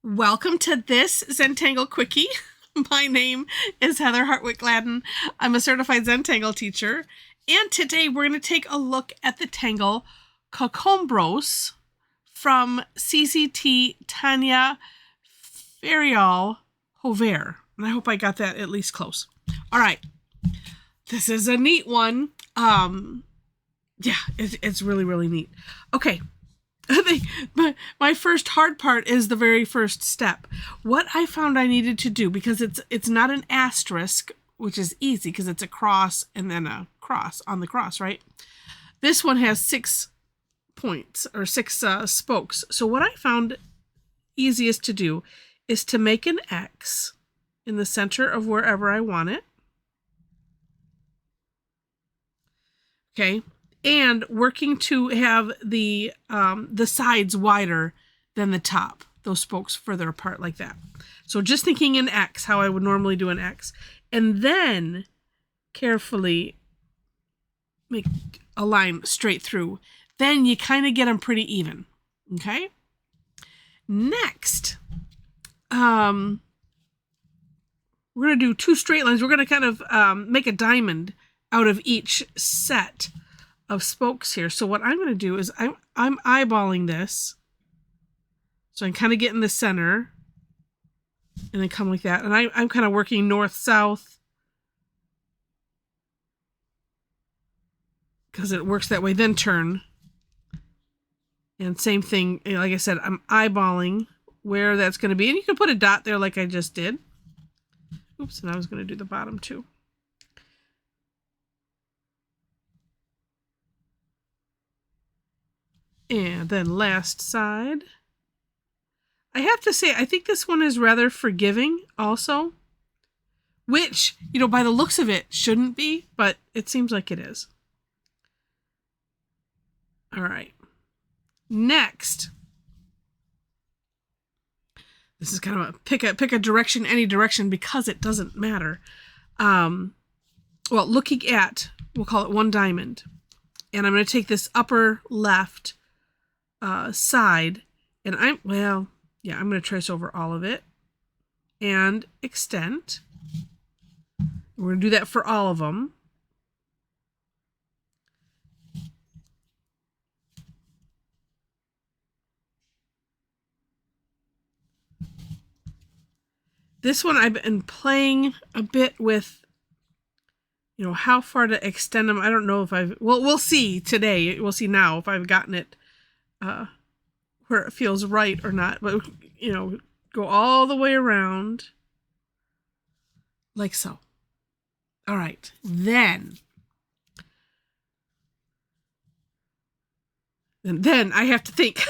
Welcome to this Zentangle Quickie. My name is Heather Hartwick Gladden. I'm a certified Zentangle teacher, and today we're going to take a look at the tangle Cochombros from CZT, Tania, Ferrial, Jover. And I hope I got that at least close. All right. This is a neat one. It's really, really neat. Okay. My first hard part is the very first step. What I found I needed to do, because it's not an asterisk, which is easy because it's a cross and then a cross on the cross, right? This one has 6 points or 6 spokes. So what I found easiest to do is to make an X in the center of wherever I want it. Okay. And working to have the sides wider than the top, those spokes further apart like that. So just thinking an X, how I would normally do an X. And then carefully make a line straight through. Then you kind of get them pretty even. Okay? Next, we're going to do 2 straight lines. We're going to kind of make a diamond out of each set of spokes here. So what I'm going to do is I'm eyeballing this. So I'm kind of getting the center and then come like that. And I'm kind of working north, south, because it works that way. Then turn. And same thing, like I said, I'm eyeballing where that's going to be. And you can put a dot there like I just did. Oops, and I was going to do the bottom too. And then last side. I have to say, I think this one is rather forgiving also. Which, by the looks of it, shouldn't be, but it seems like it is. All right. Next. This is kind of a pick a direction, any direction, because it doesn't matter. Well, looking at, we'll call it 1 diamond. And I'm going to take this upper left side, and I'm going to trace over all of it and extend. We're going to do that for all of them. This one I've been playing a bit with, how far to extend them. I don't know if we'll see today. We'll see now if I've gotten it where it feels right or not, but go all the way around like so. All right, then I have to think.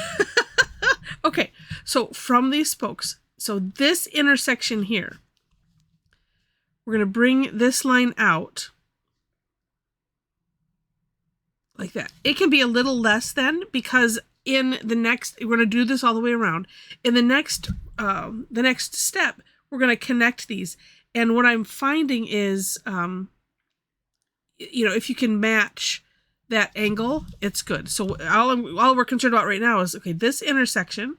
Okay, so from these spokes, so this intersection here, we're going to bring this line out like that. It can be a little less then, because in the next, we're going to do this all the way around. In the next step, we're going to connect these. And what I'm finding is, if you can match that angle, it's good. So all we're concerned about right now is, okay, this intersection.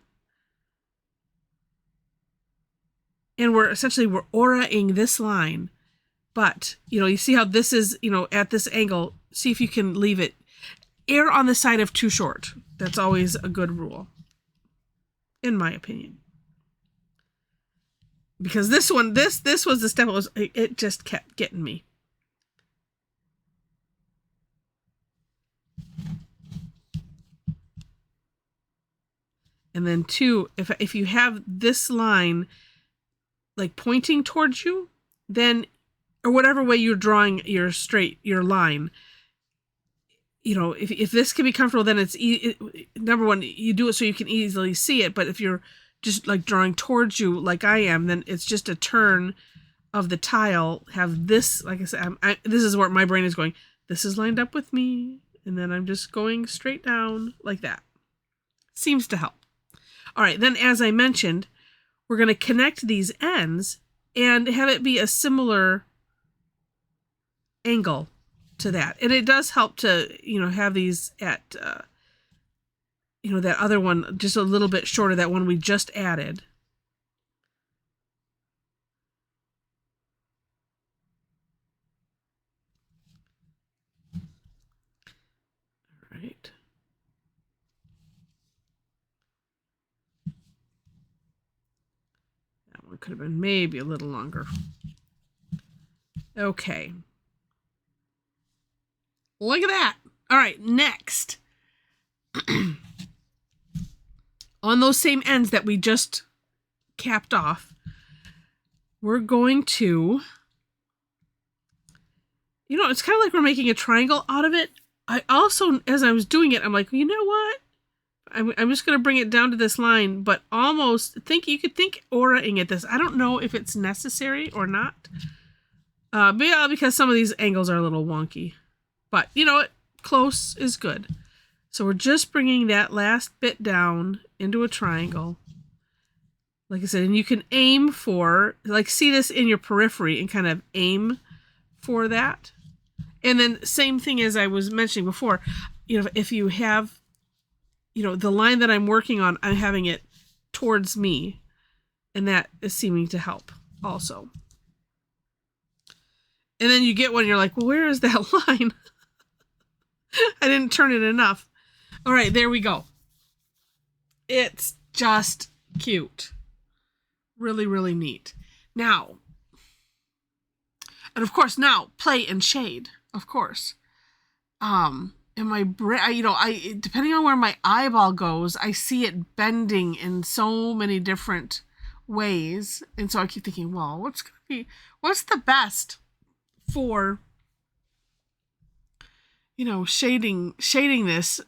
And we're auraing this line. But, you see how this is, at this angle. See if you can leave it. Err on the side of too short. That's always a good rule, in my opinion. Because this one, this was the step it just kept getting me. And then 2, if you have this line like pointing towards you, then, or whatever way you're drawing your line, if this can be comfortable, then it's number one, you do it so you can easily see it. But if you're just like drawing towards you like I am, then it's just a turn of the tile. Have this, like I said, this is where my brain is going. This is lined up with me. And then I'm just going straight down like that. Seems to help. All right. Then, as I mentioned, we're going to connect these ends and have it be a similar angle to that. And it does help to, have these at, that other one just a little bit shorter, that one we just added. it could have been maybe a little longer. Okay. Look at that. All right, next. On those same ends that we just capped off, we're going to, it's kind of like we're making a triangle out of it. I also, as I was doing it, I'm like, you know what? I'm just going to bring it down to this line, but almost you could think auraing at this. I don't know if it's necessary or not. But yeah, because some of these angles are a little wonky. But you know what? Close is good. So we're just bringing that last bit down into a triangle. Like I said, and you can aim for, like, see this in your periphery and kind of aim for that. And then same thing as I was mentioning before, if you have, the line that I'm working on, I'm having it towards me, and that is seeming to help also. And then you get one, you're like, well, where is that line? I didn't turn it enough. All right, there we go. It's just cute. Really, really neat. Now, and of course now, play and shade, of course. And my brain, depending on where my eyeball goes, I see it bending in so many different ways. And so I keep thinking, well, what's the best for, shading this.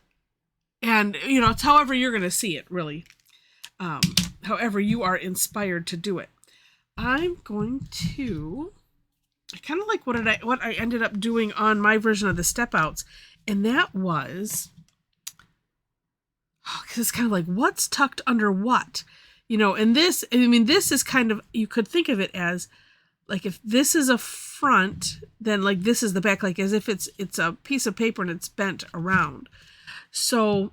And, it's however you're going to see it, really. However you are inspired to do it. I'm going to, I kind of like what I ended up doing on my version of the step outs. And that was, because it's kind of like, what's tucked under what? And this is kind of, you could think of it as, like, if this is a front, then, like, this is the back, like, as if it's a piece of paper and it's bent around. So,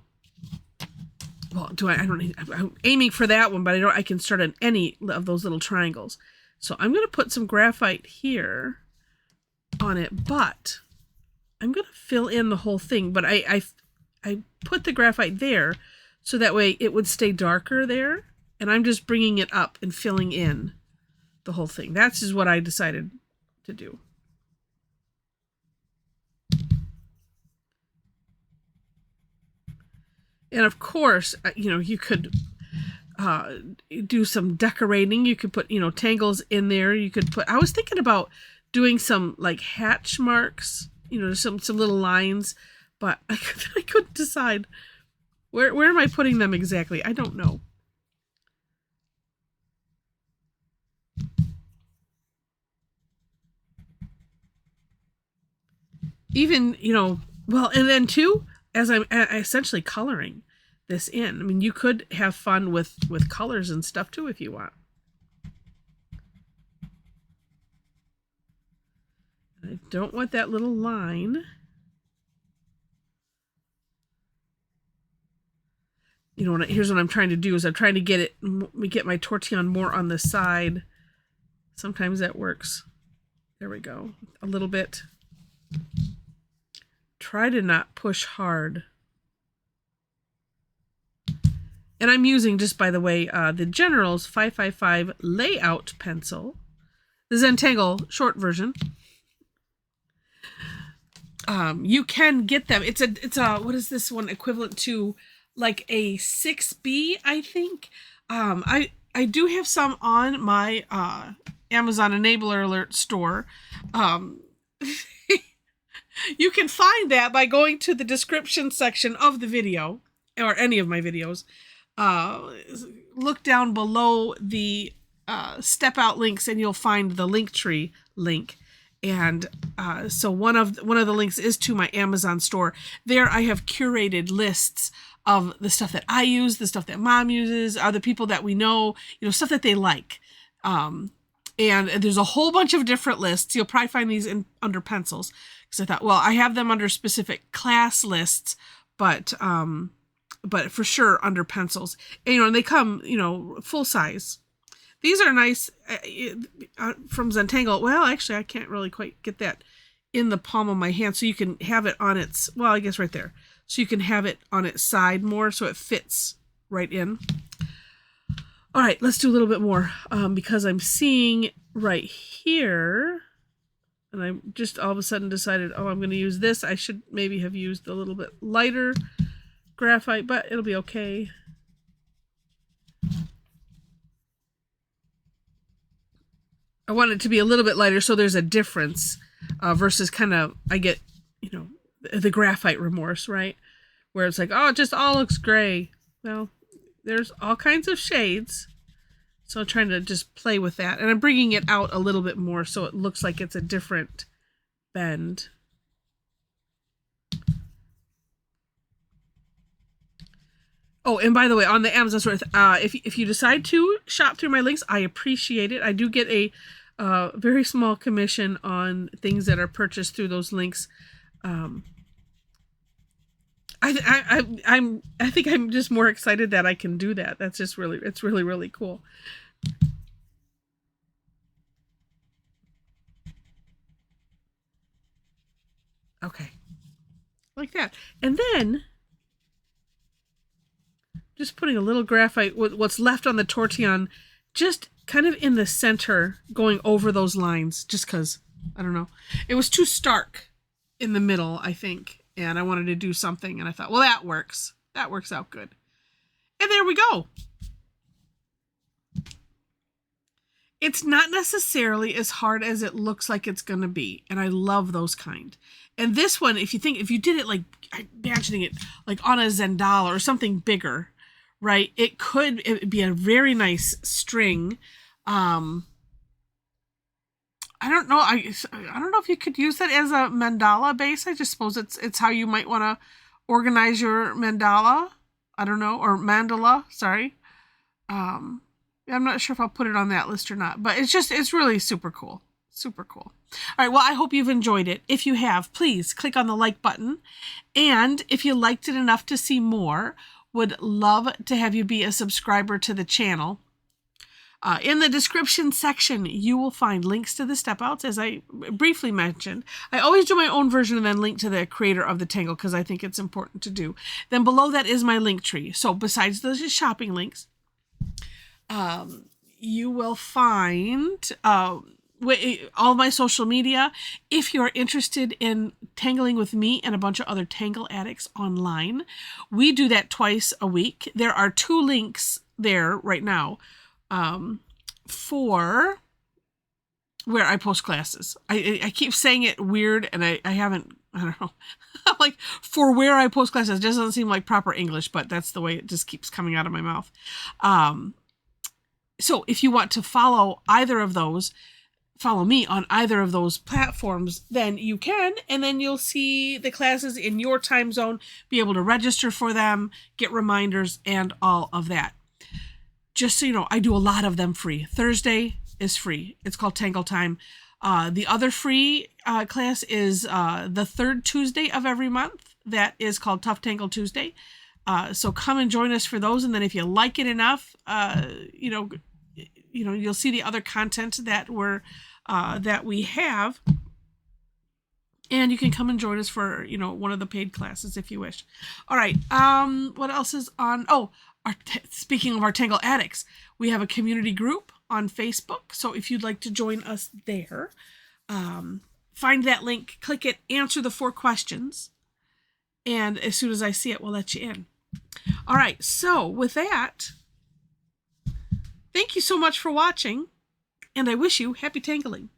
well, I'm aiming for that one, but I can start on any of those little triangles. So I'm going to put some graphite here on it, but I'm going to fill in the whole thing, but I put the graphite there so that way it would stay darker there, and I'm just bringing it up and filling in the whole thing. That's just what I decided to do. And of course, you could do some decorating. You could put, tangles in there. You could put, I was thinking about doing some, like, hatch marks, some little lines, but I couldn't decide where am I putting them exactly. I don't know. Even, well, and then too, as I'm essentially coloring this in, I mean, you could have fun with colors and stuff too if you want. I don't want that little line. Here's what I'm trying to do is I'm trying to get my tortillon more on the side. Sometimes that works. There we go. A little bit. Try to not push hard. And I'm using, just by the way, the General's 555 layout pencil, the Zentangle short version. You can get them. It's a what is this one equivalent to? Like a 6B, I think. I do have some on my Amazon Enabler Alert store. You can find that by going to the description section of the video, or any of my videos. Look down below the step out links and you'll find the Linktree link. And so one of the links is to my Amazon store. There I have curated lists of the stuff that I use, the stuff that Mom uses, other people that we know, stuff that they like. And there's a whole bunch of different lists. You'll probably find these under pencils. Because I thought, well, I have them under specific class lists, but for sure under pencils. And, and they come, full size. These are nice from Zentangle. Well, actually, I can't really quite get that in the palm of my hand. So you can have it on its, well, I guess right there. So you can have it on its side more so it fits right in. All right, let's do a little bit more because I'm seeing right here, and I just all of a sudden decided, oh, I'm going to use this. I should maybe have used a little bit lighter graphite, but it'll be okay. I want it to be a little bit lighter so there's a difference versus kind of, I get, you know, the graphite remorse, right? Where it's like, oh, it just all looks gray. Well, there's all kinds of shades. So I'm trying to just play with that. And I'm bringing it out a little bit more so it looks like it's a different bend. Oh, and by the way, on the Amazon store, if you decide to shop through my links, I appreciate it. I do get a very small commission on things that are purchased through those links. I think I'm just more excited that I can do that. That's just really, it's really, really cool. Okay. Like that. And then just putting a little graphite, what's left on the Tortillion, just kind of in the center, going over those lines, just because, I don't know. It was too stark in the middle, I think. And I wanted to do something, and I thought, well, that works. That works out good. And there we go. It's not necessarily as hard as it looks like it's going to be. And I love those kind. And this one, if you did it like, I'm imagining it like on a Zentangle or something bigger, right? It'd be a very nice string. I don't know. I don't know if you could use that as a mandala base. I just suppose it's how you might want to organize your mandala. I don't know, or mandala. Sorry. I'm not sure if I'll put it on that list or not, but it's really super cool. Super cool. All right. Well, I hope you've enjoyed it. If you have, please click on the like button. And if you liked it enough to see more, would love to have you be a subscriber to the channel. In the description section, you will find links to the step outs, as I briefly mentioned. I always do my own version and then link to the creator of the tangle because I think it's important to do. Then below that is my link tree. So besides those shopping links, you will find all my social media. If you're interested in tangling with me and a bunch of other tangle addicts online, we do that twice a week. There are 2 links there right now for where I post classes. I keep saying it weird, and I haven't, I don't know, like for where I post classes. It just doesn't seem like proper English, but that's the way it just keeps coming out of my mouth. So if you want to follow either of those, follow me on either of those platforms, then you can, and then you'll see the classes in your time zone, be able to register for them, get reminders, and all of that. Just so you know, I do a lot of them free. Thursday is free. It's called Tangle Time. The other free class is the 3rd Tuesday of every month. That is called Tough Tangle Tuesday. So come and join us for those, and then if you like it enough, you'll see the other content that we have, and you can come and join us for one of the paid classes if you wish. All right. What else is on? Oh, speaking of our Tangle Addicts, we have a community group on Facebook. So if you'd like to join us there, find that link, click it, answer the 4 questions, and as soon as I see it, we'll let you in. All right. So with that, thank you so much for watching, and I wish you happy tangling.